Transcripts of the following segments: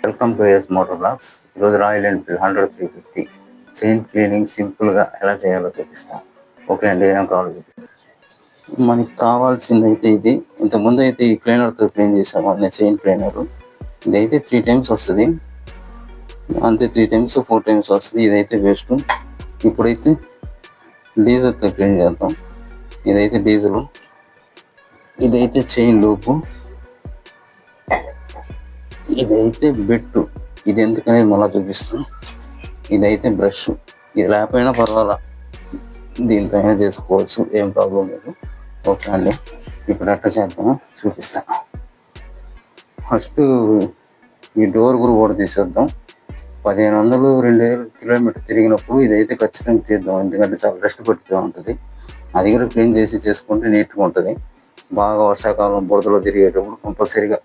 Welcome to S motor blogs. Royal రాయల్ ఎన్ఫీల్డ్ 100-350 chain cleaning సింపుల్గా ఎలా చేయాలో చూపిస్తాను. ఓకే అండి, ఏం కావాలి మనకి కావాల్సింది అయితే ఇది. ఇంతకుముందు అయితే ఈ క్లీనర్తో క్లీన్ చేసాము, నేను చైన్ క్లీనర్. ఇదైతే 3 times వస్తుంది, అంతే 3 times 4 times వస్తుంది. ఇదైతే వేస్ట్. ఇప్పుడైతే డీజిల్తో క్లీన్ చేద్దాం. ఇదైతే డీజిల్, ఇదైతే చైన్ లూపు, ఇదైతే బెట్టు. ఇది ఎందుకనేది మళ్ళీ చూపిస్తాం. ఇదైతే బ్రష్. ఇది లేకపోయినా పర్వాలా, దీంతో అయినా చేసుకోవచ్చు, ఏం ప్రాబ్లం లేదు. ఓకే అండి, ఇప్పుడు అట్లా చేద్దాం, చూపిస్తాను. ఫస్ట్ ఈ డోర్ కూడా తీసేద్దాం. 1500 2000 కిలోమీటర్ తిరిగినప్పుడు ఇదైతే ఖచ్చితంగా తీద్దాం, ఎందుకంటే చాలా రెస్ట్ పట్టిపోయి ఉంటుంది. అది కూడా క్లీన్ చేసి చేసుకుంటే నీట్గా ఉంటుంది. బాగా వర్షాకాలం బురదలో తిరిగేటప్పుడు కంపల్సరీగా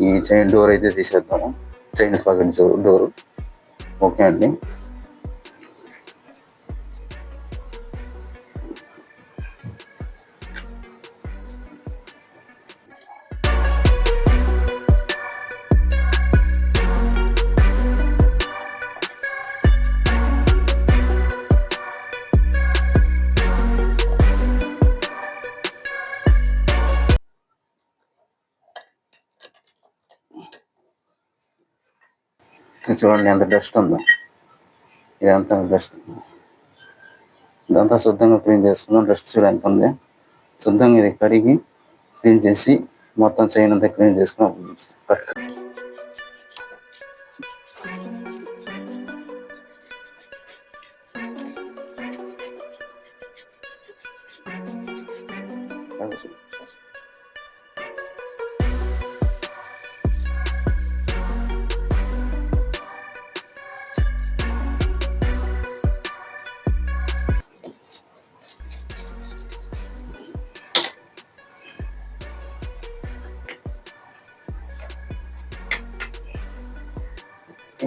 ఈ చైన్ డోర్ అయితే తీసేద్దాము, చైన్ స్పాకెట్ డోరు. ఓకే అండి, చూడండి ఎంత డస్ట్ ఉందో. ఇదంతా డస్ట్, ఇదంతా శుద్ధంగా క్లీన్ చేసుకున్నాం. డస్ట్ చూడ ఎంత ఉంది. శుద్ధంగా ఇది కడిగి క్లీన్ చేసి మొత్తం చైన్ అంతా క్లీన్ చేసుకున్నాం.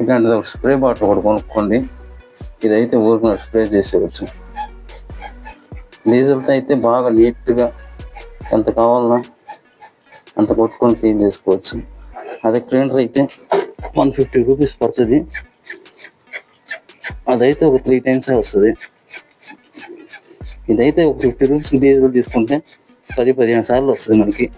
ఇలాంటిది ఒక స్ప్రే బాటిల్ కూడా కొనుక్కోండి. ఇదైతే ఊరికి స్ప్రే చేసేవచ్చు. డీజిల్తో అయితే బాగా నీట్గా ఎంత కావాలన్నా అంత కొట్టుకొని క్లీన్ చేసుకోవచ్చు. అదే క్లీనర్ అయితే 150 రూపీస్ పడుతుంది. అదైతే ఒక 3 times వస్తుంది. ఇదైతే ఒక 50 రూపీస్ డీజిల్ తీసుకుంటే 10-15 సార్లు వస్తుంది మనకి.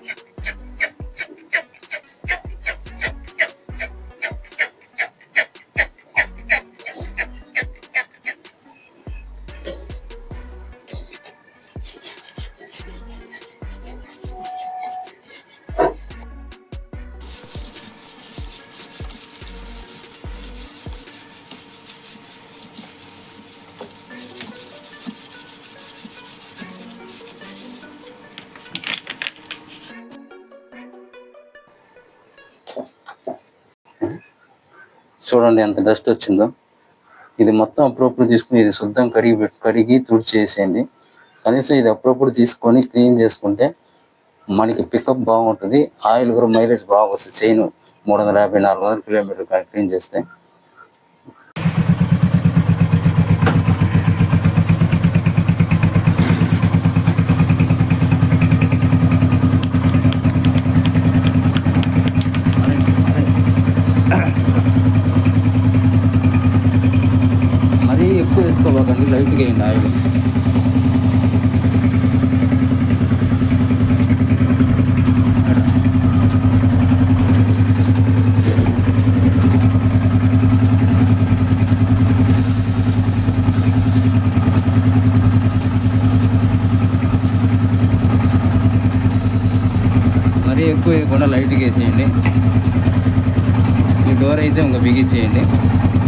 చూడండి ఎంత డస్ట్ వచ్చిందో. ఇది మొత్తం అప్పుడప్పుడు తీసుకుని ఇది శుద్ధం కడిగి తుడిచేసేయండి. కనీసం ఇది అప్పుడప్పుడు తీసుకొని క్లీన్ చేసుకుంటే మనకి పికప్ బాగుంటుంది. ఆయిల్ కూడా మైలేజ్ బాగా వస్తుంది. చైన్ 350-400 కిలోమీటర్ క్లీన్ చేస్తే. మరీ ఎక్కువ వేసుకోవాలండి, లైట్గా వేయండి ఆయిల్. మరీ ఎక్కువ వేయకుండా లైట్గా వేసేయండి. ఈ డోర్ అయితే ఇంకా బిగించేయండి.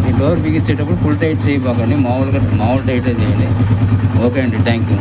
ఈ డోర్ బిగించేటప్పుడు ఫుల్ టైట్ చేయబాకండి, మామూలు టైటే చేయండి. ఓకే అండి, థ్యాంక్ యూ.